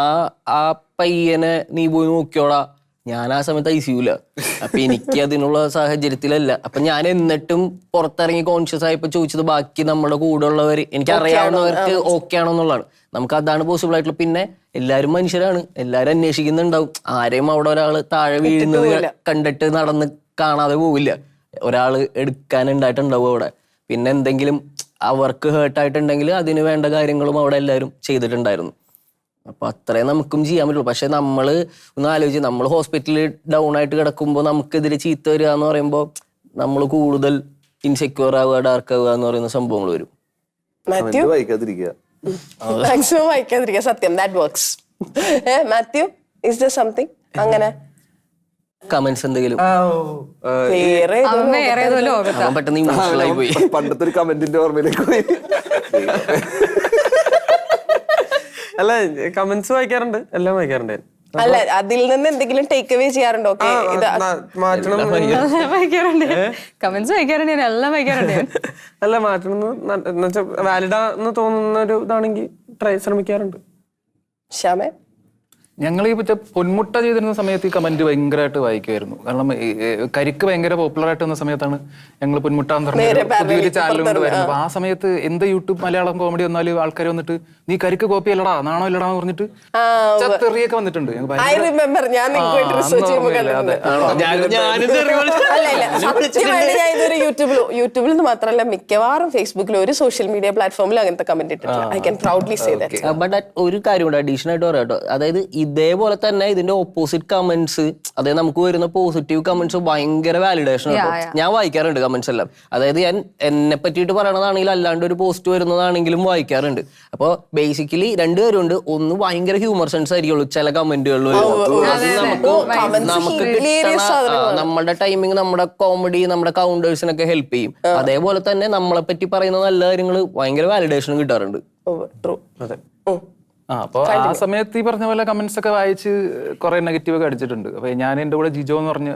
ആ പയ്യനെ നീ പോയി നോക്കിയോടാ, ഞാൻ ആ സമയത്ത് ICUല. അപ്പൊ എനിക്ക് അതിനുള്ള സാഹചര്യത്തിലല്ല. അപ്പൊ ഞാൻ എന്നിട്ടും പുറത്തിറങ്ങി കോൺഷ്യസ് ആയപ്പോ ചോദിച്ചത് ബാക്കി നമ്മുടെ കൂടെ ഉള്ളവർ, എനിക്ക് അറിയാവുന്നവർക്ക് ഓക്കെ ആണോ എന്നുള്ളതാണ്. നമുക്ക് അതാണ് പോസിബിൾ ആയിട്ടുള്ളത്. പിന്നെ എല്ലാവരും മനുഷ്യരാണ്, എല്ലാവരും അന്വേഷിക്കുന്നുണ്ടാവും. ആരെയും അവിടെ ഒരാൾ താഴെ വീഴുന്നത് കണ്ടിട്ട് നടന്ന് കാണാതെ പോവില്ല. ഒരാൾ എടുക്കാനുണ്ടായിട്ടുണ്ടാവും അവിടെ. പിന്നെ എന്തെങ്കിലും അവർക്ക് ഹേർട്ടായിട്ടുണ്ടെങ്കിൽ അതിന് വേണ്ട കാര്യങ്ങളും അവിടെ എല്ലാവരും ചെയ്തിട്ടുണ്ടായിരുന്നു. അപ്പൊ അത്രേ നമുക്കും ചെയ്യാൻ പറ്റുള്ളൂ. പക്ഷെ നമ്മള് ഒന്ന് ആലോചിച്ച്, നമ്മൾ ഹോസ്പിറ്റലിൽ ഡൗൺ ആയിട്ട് കിടക്കുമ്പോൾ നമുക്കെതിരെ ചീത്ത വരിക എന്ന് പറയുമ്പോൾ നമ്മൾ കൂടുതൽ ഇൻസെക്യൂർ ആവുക, ഡാർക്ക് ആവുക എന്ന് പറയുന്ന സംഭവങ്ങൾ വരും. മാത്യു വായിക്കാതിരിക്കുക, മാക്സിമം വായിക്കാതിരിക്കുക. സത്യം, that works. Mathew, is there something അങ്ങനെ കമന്റ്സ് എന്തെങ്കിലും പെട്ടെന്ന് ഇമോഷണൽ ആയി പോയി. പണ്ടത്തെ ഒരു കമന്റിന്റെ ഓർമ്മയിലേക്ക് പോയി. അല്ല, കമന്റ്സ് വായിക്കാറുണ്ട്, എല്ലാം വായിക്കാറുണ്ട്. അല്ല, അതിൽ നിന്ന് എന്തെങ്കിലും ടേക്ക് അവേ ചെയ്യാറുണ്ടോ? മാറ്റണം, വായിക്കാറുണ്ട്, കമന്റ്സ് വായിക്കാറുണ്ട്, എല്ലാം വായിക്കാറുണ്ട്. അല്ല, മാറ്റണം എന്ന് വാലിഡാന്ന് തോന്നുന്ന ഒരു ഇതാണെങ്കിൽ ശ്രമിക്കാറുണ്ട്. ശ്യാമേ? ഞങ്ങൾ ഈ മറ്റേ പൊന്മുട്ട ചെയ്തിരുന്ന സമയത്ത് ഈ കമന്റ് ഭയങ്കരമായിട്ട് വായിക്കുമായിരുന്നു. കാരണം കരിക്ക് ഭയങ്കര പോപ്പുലർ ആയിട്ട് വന്ന സമയത്താണ് ഞങ്ങൾ പൊന്മുട്ട എന്ന് പറഞ്ഞ പുതിയൊരു ചാനൽ കൊണ്ട് വരുന്നത്. അപ്പൊ ആ സമയത്ത് എന്ത് യൂട്യൂബ് മലയാളം കോമഡി വന്നാലും ആൾക്കാർ വന്നിട്ട് നീ കരിക്ക് കോപ്പി അല്ലടാ, നാണോ ഇല്ലടാ എന്ന് പറഞ്ഞിട്ട് തെറിയൊക്കെ വന്നിട്ടുണ്ട്. യൂട്യൂബിൽ നിന്ന് മാത്രമല്ല, മിക്കവാറും ഫേസ്ബുക്കിലും ഒരു സോഷ്യൽ മീഡിയ പ്ലാറ്റ്ഫോമിലും അങ്ങനത്തെ കമന്റ് ഇട്ടിട്ടുണ്ട്. I can proudly say that. But ഒരു കാര്യം കൂടെ അഡീഷണൽ ആയിട്ട് പറയാം കേട്ടോ. അതായത് ഇതേപോലെ തന്നെ ഇതിന്റെ ഓപ്പോസിറ്റ് കമന്റ്സ്, അതായത് നമുക്ക് വരുന്ന പോസിറ്റീവ് കമന്റ്സ് ഭയങ്കര വാലിഡേഷൻ കേട്ടോ. ഞാൻ വായിക്കാറുണ്ട് കമന്റ്സ് എല്ലാം. അതായത് ഞാൻ എന്നെ പറ്റിയിട്ട് പറയണതാണെങ്കിലും അല്ലാണ്ട് ഒരു പോസ്റ്റ് വരുന്നതാണെങ്കിലും വായിക്കാറുണ്ട്. അപ്പോൾ ബേസിക്കലി രണ്ടുപേരും ഉണ്ട്. ഒന്ന് ഭയങ്കര ഹ്യൂമർ സെൻസ് ആയിരിക്കുള്ളൂ ചില കമന്റുകളിൽ. നമുക്ക് നമ്മുടെ ടൈമിങ്, നമ്മുടെ കോമഡി, നമ്മുടെ കൗണ്ടേഴ്സിനൊക്കെ ഹെൽപ്പ് ചെയ്യും. അതേപോലെ തന്നെ നമ്മളെ പറ്റി പറയുന്ന നല്ല കാര്യങ്ങൾ ഭയങ്കര വാലിഡേഷനും കിട്ടാറുണ്ട്. അപ്പൊ ആ സമയത്ത് ഈ പറഞ്ഞ പോലെ കമന്റ്സ് ഒക്കെ വായിച്ച് കുറെ നെഗറ്റീവ് ഒക്കെ അടിച്ചിട്ടുണ്ട്. അപ്പൊ ഞാൻ എന്റെ കൂടെ ജിജോ എന്ന് പറഞ്ഞ്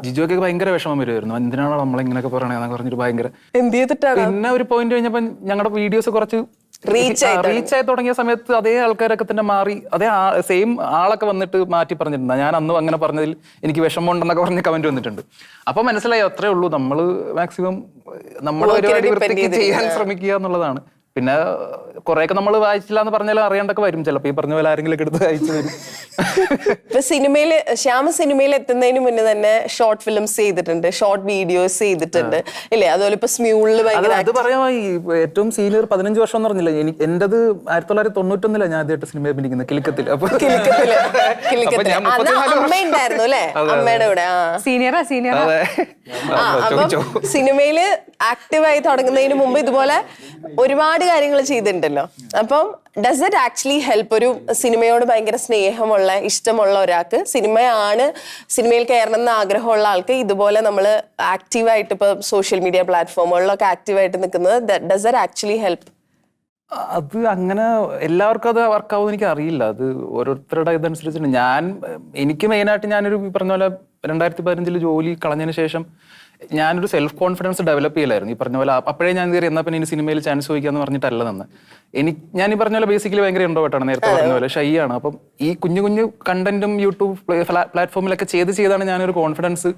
ജിജോക്ക് ഭയങ്കര വിഷമം വരുമായിരുന്നു. എന്തിനാണോ നമ്മളിങ്ങനെയൊക്കെ പറയണേന്നൊക്കെ പറഞ്ഞിട്ട് ഭയങ്കര. എന്ത് ചെയ്തിട്ടാണ്? പിന്നെ ഒരു പോയിന്റ് കഴിഞ്ഞപ്പോ ഞങ്ങളുടെ വീഡിയോസ് കുറച്ച് റീച്ച് ആയി തുടങ്ങിയ സമയത്ത് അതേ ആൾക്കാരൊക്കെ തന്നെ മാറി, അതേ സെയിം ആളൊക്കെ വന്നിട്ട് മാറ്റി പറഞ്ഞിട്ടുണ്ട്. ഞാൻ അന്നും അങ്ങനെ പറഞ്ഞതിൽ എനിക്ക് വിഷമം ഉണ്ടെന്നൊക്കെ പറഞ്ഞ് കമന്റ് വന്നിട്ടുണ്ട്. അപ്പൊ മനസ്സിലായി അത്രേ ഉള്ളൂ, നമ്മള് മാക്സിമം നമ്മുടെ പരിപാടി വൃത്തിക്ക് ചെയ്യാൻ ശ്രമിക്കുക എന്നുള്ളതാണ്. പിന്നെ കുറെയൊക്കെ നമ്മൾ വായിച്ചില്ല എന്ന് പറഞ്ഞാലും അറിയാണ്ടൊക്കെ വരും ചിലപ്പോ, ഈ പറഞ്ഞ പോലെ ആരെങ്കിലും എടുത്ത് വായിച്ചു വരും. ഇപ്പൊ സിനിമയില് സിനിമയിൽ എത്തുന്നതിന് മുന്നേ തന്നെ ഷോർട്ട് ഫിലിംസ് ചെയ്തിട്ടുണ്ട്, ഷോർട്ട് വീഡിയോസ് ചെയ്തിട്ടുണ്ട് ഇല്ലേ? അതുപോലെ ഇപ്പൊ സ്മ്യൂളിൽ അത് പറയാം. ഏറ്റവും സീനിയർ 15 വർഷം എന്ന് പറഞ്ഞില്ല, എന്റേത് 1991 ഞാൻ ആദ്യമായിട്ട് സിനിമ അഭിനയിക്കുന്നത് കിലുക്കത്തിൽ. അപ്പൊ അമ്മ ഉണ്ടായിരുന്നു അല്ലെ, അമ്മയുടെ കൂടെ. സീനിയറാ. അപ്പം സിനിമയില് ആക്റ്റീവായി തുടങ്ങുന്നതിന് മുമ്പ് ഇതുപോലെ ഒരുപാട് കാര്യങ്ങൾ ചെയ്തിട്ടുണ്ടല്ലോ. അപ്പം ഡസ് ഇറ്റ് ആക്ച്വലി ഹെൽപ്പ് ഒരു സിനിമയോട് ഭയങ്കര സ്നേഹമുള്ള ഇഷ്ടമുള്ള ഒരാൾക്ക്, സിനിമയിൽ കയറണം എന്ന് ആഗ്രഹമുള്ള ആൾക്ക് ഇതുപോലെ നമ്മൾ ആക്റ്റീവായിട്ട് ഇപ്പൊ സോഷ്യൽ മീഡിയ പ്ലാറ്റ്ഫോമുകളിലൊക്കെ ആക്റ്റീവായിട്ട് നിൽക്കുന്നത്, ഡസ് ഇറ്റ് ആക്ച്വലി ഹെൽപ്പ്? അത് അങ്ങനെ എല്ലാവർക്കും അത് വർക്കാവും എനിക്ക് അറിയില്ല, അത് ഓരോരുത്തരുടെ ഇതനുസരിച്ചിട്ട്. എനിക്ക് മെയിനായിട്ട് ഞാനൊരു പറഞ്ഞ പോലെ 2015 ജോലി കളഞ്ഞതിന് ശേഷം ഞാനൊരു സെൽഫ് കോൺഫിഡൻസ് ഡെവലപ്പ് ചെയ്യലായിരുന്നു. ഈ പറഞ്ഞ പോലെ അപ്പോഴേ ഞാൻ കയറി എന്നാൽ പിന്നെ ഇനി സിനിമയിൽ ചാൻസ് ചോദിക്കാന്ന് പറഞ്ഞിട്ടല്ല നിന്ന്. ഞാൻ ഈ പറഞ്ഞ പോലെ ബേസിക്കലി ഭയങ്കര ഇൻട്രോവേർട്ടാണ്, നേരത്തെ പറഞ്ഞ പോലെ ഷൈ ആണ്. അപ്പം ഈ കുഞ്ഞു കണ്ടന്റും യൂട്യൂബ് പ്ലാറ്റ്ഫോമിലൊക്കെ ചെയ്താണ് ഞാനൊരു കോൺഫിഡൻസ്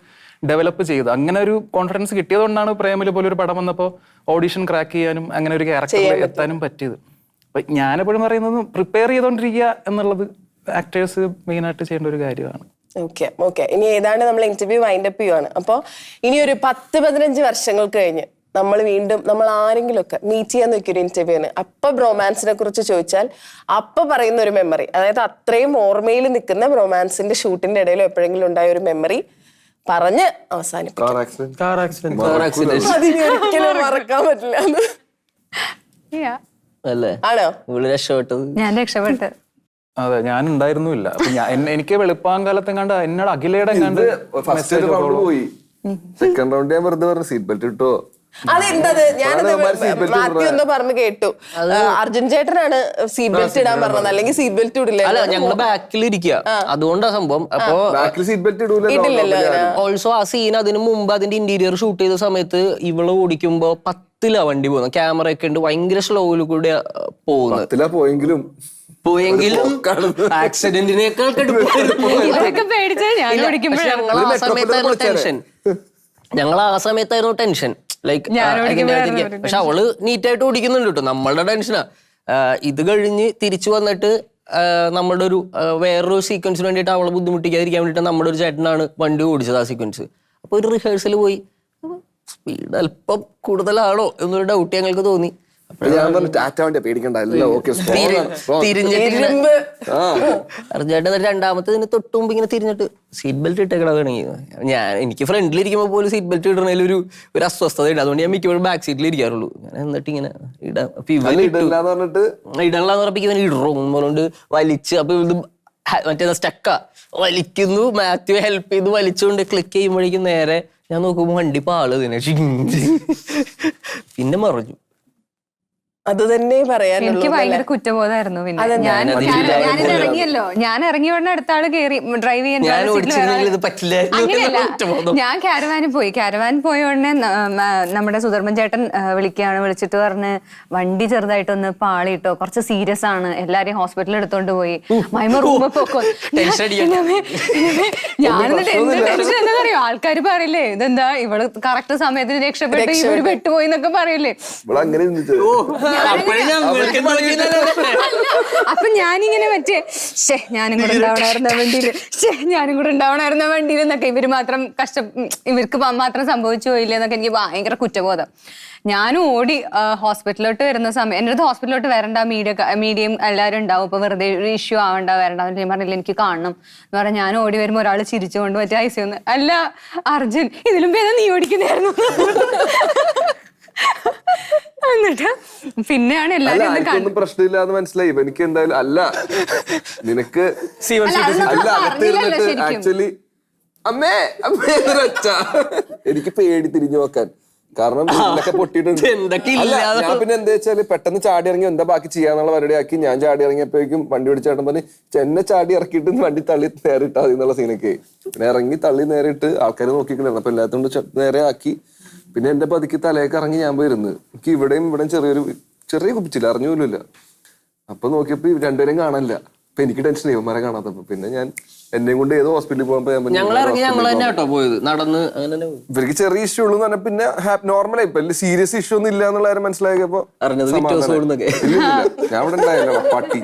ഡെവലപ്പ് ചെയ്തത്. അങ്ങനെ ഒരു കോൺഫിഡൻസ് കിട്ടിയതുകൊണ്ടാണ് പ്രേമല് പോലെ ഒരു പടം വന്നപ്പോൾ ഓഡിഷൻ ക്രാക്ക് ചെയ്യാനും അങ്ങനെ ഒരു ക്യാരക്ടറിൽ എത്താനും പറ്റിയത്. അപ്പൊ ഞാനെപ്പോഴും പറയുന്നത് പ്രിപ്പയർ ചെയ്തോണ്ടിരിക്കുക എന്നുള്ളത് ആക്ടേഴ്സ് മെയിനായിട്ട് ചെയ്യേണ്ട ഒരു കാര്യമാണ്. ഓക്കെ. ഇനി ഏതാണ്ട് നമ്മൾ ഇന്റർവ്യൂ വൈൻഡപ്പ് ചെയ്യുവാണ്. അപ്പോൾ ഇനി ഒരു 10-15 വർഷങ്ങൾക്ക് കഴിഞ്ഞ് നമ്മൾ ആരെങ്കിലും ഒക്കെ മീറ്റ് ചെയ്യാൻ നോക്കിയൊരു ഇന്റർവ്യൂവിന് അപ്പൊ ബ്രോമാൻസിനെ കുറിച്ച് ചോദിച്ചാൽ അപ്പൊ പറയുന്ന ഒരു മെമ്മറി, അതായത് അത്രയും ഓർമ്മയിൽ നിൽക്കുന്ന ബ്രോമാൻസിന്റെ ഷൂട്ടിന്റെ ഇടയിൽ എപ്പോഴെങ്കിലും ഉണ്ടായ ഒരു മെമ്മറി പറഞ്ഞ് അവസാനിപ്പിക്കും. അതിനൊരിക്കലും മറക്കാൻ പറ്റില്ല അല്ലേ? ആണോ? ഇവിടെ രക്ഷപ്പെട്ടത് ഞാൻ രക്ഷപ്പെട്ടത്. അതെ, ഞാൻ ഉണ്ടായിരുന്നില്ല. അപ്പൊ എനിക്ക് വെളുപ്പാങ്കാലത്തെ കണ്ട് എന്നോട് അഖിലയുടെ കണ്ട് ഫസ്റ്റ് റൗണ്ട് പോയി, സെക്കൻഡ് റൗണ്ട് ഞാൻ വെറുതെ പറഞ്ഞു സീറ്റ് ബെൽറ്റ് ഇട്ടോ. അതെന്തത് ഞാനത് മാത്യു എന്തോ പറഞ്ഞു കേട്ടു, അർജുൻ ചേട്ടനാണ് സീറ്റ് ബെൽറ്റ് ഇടാൻ പറഞ്ഞത്, അല്ലെങ്കിൽ സീറ്റ് ബെൽറ്റ് ഇടില്ല. അല്ല, ഞങ്ങള് ബാക്കിൽ ഇരിക്കുക, അതുകൊണ്ടാ സംഭവം. അപ്പൊ സീറ്റ് ബെൽറ്റ് ഇടില്ലല്ലോ. ഓൾസോ ആ സീൻ അതിന് മുമ്പ് അതിന്റെ ഇന്റീരിയർ ഷൂട്ട് ചെയ്ത സമയത്ത് ഇവള് ഓടിക്കുമ്പോ 10-ലാ വണ്ടി പോകുന്നത്, ക്യാമറ ഒക്കെ ഉണ്ട്, ഭയങ്കര സ്ലോയില് കൂടെ പോകുന്നത്. പോയെങ്കിലും ആക്സിഡന്റിനേക്കാൾ ഞങ്ങൾ ആ സമയത്തായിരുന്നു ടെൻഷൻ. ലൈക്ക് പക്ഷെ അവള് നീറ്റായിട്ട് ഓടിക്കുന്നുണ്ട് കേട്ടോ, നമ്മളുടെ ടെൻഷനാ. ഇത് കഴിഞ്ഞ് തിരിച്ചു വന്നിട്ട് നമ്മുടെ ഒരു വേറൊരു സീക്വൻസിന് വേണ്ടിയിട്ട് അവളെ ബുദ്ധിമുട്ടിക്കാതിരിക്കാൻ വേണ്ടിയിട്ട് നമ്മുടെ ഒരു ചേട്ടനാണ് വണ്ടി ഓടിച്ചത് ആ സീക്വൻസ്. അപ്പൊ ഒരു റിഹേഴ്സൽ പോയി, സ്പീഡ് അല്പം കൂടുതലാണോ എന്നൊരു ഡൗട്ട് ഞങ്ങൾക്ക് തോന്നി. അർജുനായിട്ട് രണ്ടാമത്തെ തൊട്ട് മുമ്പ് ഇങ്ങനെ തിരിഞ്ഞിട്ട് സീറ്റ് ബെൽറ്റ് ഇട്ടേക്കണമെങ്കിൽ എനിക്ക് ഫ്രണ്ടിലിരിക്കുമ്പോ പോലും സീറ്റ് ബെൽറ്റ് ഇടണേൽ ഒരു അസ്വസ്ഥത ഉണ്ട്. അതുകൊണ്ട് ഞാൻ മിക്കപ്പോഴും ബാക്ക് സീറ്റിൽ ഇരിക്കാറുള്ളൂ. ഞാൻ എന്നിട്ട് ഇങ്ങനെ ഇടണല്ലാന്ന് പറഞ്ഞപ്പോ ഇവൻ ഇടറോണ്ട് വലിച്ച്, അപ്പൊ ഇത് മറ്റേ സ്റ്റക്കാ വലിക്കുന്നു, മാത്യു ഹെൽപ്പ് ചെയ്ത് വലിച്ചുകൊണ്ട് ക്ലിക്ക് ചെയ്യുമ്പോഴേക്കും നേരെ ഞാൻ നോക്കുമ്പോ വണ്ടി പാള് തന്നെ പിന്നെ മറിഞ്ഞു. അത് തന്നെ പറയാനുള്ളൂ. എനിക്ക് ഭയങ്കര കുറ്റബോധമായിരുന്നു. പിന്നെ ഞാൻ ഇറങ്ങിയല്ലോ, ഞാൻ ഇറങ്ങി ഉടനെ അടുത്ത ആള് കയറി ഡ്രൈവ് ചെയ്യാൻ. അങ്ങനെയല്ല, ഞാൻ കാരവാനിൽ പോയ ഉടനെ നമ്മുടെ സുധർമ്മൻ ചേട്ടൻ വിളിച്ചിട്ട് പറഞ്ഞ് വണ്ടി ചെറുതായിട്ടൊന്ന് പാളിട്ടോ, കുറച്ച് സീരിയസ് ആണ്, എല്ലാരെയും ഹോസ്പിറ്റലിൽ എടുത്തോണ്ട് പോയി, മൈമ റൂമിൽ പോക്കോ. ഞാനെന്നിട്ട് എന്ത് ടെൻഷൻ എന്താണെന്നറിയോ, ആൾക്കാർ പറയില്ലേ ഇതെന്താ ഇവള് കറക്റ്റ് സമയത്തിന് രക്ഷപ്പെട്ടു, ഇവര് പെട്ടുപോയി എന്നൊക്കെ പറയില്ലേ. അപ്പൊ ഞാനിങ്ങനെ ഞാനും കൂടെ ഉണ്ടാവണായിരുന്ന വണ്ടിയിൽ എന്നൊക്കെ ഇവർക്ക് മാത്രം സംഭവിച്ചു പോയില്ല എന്നൊക്കെ എനിക്ക് ഭയങ്കര കുറ്റബോധം. ഞാനും ഓടി ഹോസ്പിറ്റലിലോട്ട് വരുന്ന സമയം എൻ്റെ അടുത്ത് ഹോസ്പിറ്റലിലോട്ട് വരണ്ട, മീഡിയം എല്ലാവരും ഉണ്ടാവും, ഇപ്പൊ വെറുതെ ഒരു ഇഷ്യൂ വരണ്ട. ഞാൻ പറഞ്ഞില്ല എനിക്ക് കാണണം എന്ന് പറഞ്ഞാൽ ഞാൻ ഓടി വരുമ്പോൾ ഒരാൾ ചിരിച്ചുകൊണ്ട് മറ്റേ ഐസിയൊന്ന്, അല്ല അർജുൻ ഇതിലും ഭേദം നീ ഓടിക്കുന്നതായിരുന്നു. എന്നിട്ട് പിന്നെയാണ് എല്ലാരും പ്രശ്നമില്ലാന്ന് മനസ്സിലായി. എനിക്ക് എന്തായാലും അല്ല നിനക്ക് ആക്ച്വലി അമ്മേ എനിക്ക് പേടി തിരിഞ്ഞു നോക്കാൻ. കാരണം ഇതിലൊക്കെ പൊട്ടിയിട്ടുണ്ട്. എന്തൊക്കെ അല്ല, ഞാൻ പിന്നെ എന്താ വെച്ചാല് പെട്ടെന്ന് ചാടി ഇറങ്ങി എന്താ ബാക്കി ചെയ്യാന്നുള്ള പരിപാടി ആക്കി. ഞാൻ ചാടി ഇറങ്ങിയപ്പോഴേക്കും വണ്ടി ഓടിച്ചേട്ടൻ പറഞ്ഞ് എന്നെ ചാടി ഇറക്കിയിട്ട് വണ്ടി തള്ളി നേരെ ഇട്ടാ മതി എന്നുള്ള സീനൊക്കെ. പിന്നെ ഇറങ്ങി തള്ളി നേരെ ഇട്ട് ആൾക്കാർ നോക്കിക്കൊണ്ടിരുന്നു. അപ്പൊ എല്ലാത്തോണ്ട് നേരെ ആക്കി. പിന്നെ എന്റെ പതുക്കി തലയൊക്കെ ഇറങ്ങി ഞാൻ പോയിരുന്നു. എനിക്ക് ഇവിടെയും ചെറിയ കുപ്പിച്ചില്ല, അറിഞ്ഞുപോലുമില്ല. അപ്പൊ നോക്കിയപ്പോ രണ്ടുപേരും കാണാനില്ല. അപ്പൊ എനിക്ക് ടെൻഷൻ ഇവന്മാരെ കാണാത്തപ്പോ പിന്നെ ഞാൻ എന്നെയും കൊണ്ട് ഏതോ ഹോസ്പിറ്റലിൽ പോകാൻ ഞങ്ങൾ ഇറങ്ങി ഞങ്ങൾ തന്നെ കേട്ടോ പോയത്, നടന്ന് അങ്ങനെ തന്നെ പോയി. ഇവർക്ക് ചെറിയ ഇഷ്യൂ ഉള്ളൂ എന്ന് പറഞ്ഞാൽ പിന്നെ നോർമലായി വലിയ സീരിയസ് ഇഷ്യൂ ഒന്നും ഇല്ല എന്നുള്ള കാര്യം മനസ്സിലാക്കിയപ്പോ അറിഞ്ഞത് സമാധാനമായി. ഇല്ല, ഞാൻ ഇവിടെ ഉണ്ടായല്ലോ പട്ടി.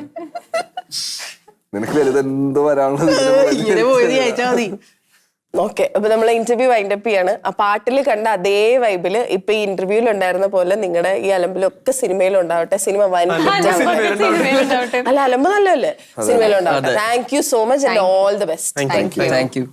നിനക്ക് വലുതെന്തോ വരാനുള്ളത് ഇങ്ങനെ പോയത് അയച്ചാ മതി. ഓക്കെ, അപ്പൊ നമ്മളെ ഇന്റർവ്യൂ വൈൻഡപ്പ് ചെയ്യാണ്. ആ പാട്ടിൽ കണ്ട അതേ വൈബില് ഇപ്പൊ ഈ ഇന്റർവ്യൂവിൽ ഉണ്ടായിരുന്ന പോലെ നിങ്ങളുടെ ഈ അലമ്പിലൊക്കെ സിനിമയിലും ഉണ്ടാവട്ടെ. സിനിമ വൻ അല്ല, അലമ്പ് നല്ലല്ലേ, സിനിമയിലും ഉണ്ടാവട്ടെ. Thank you so much and all the best. Thank you.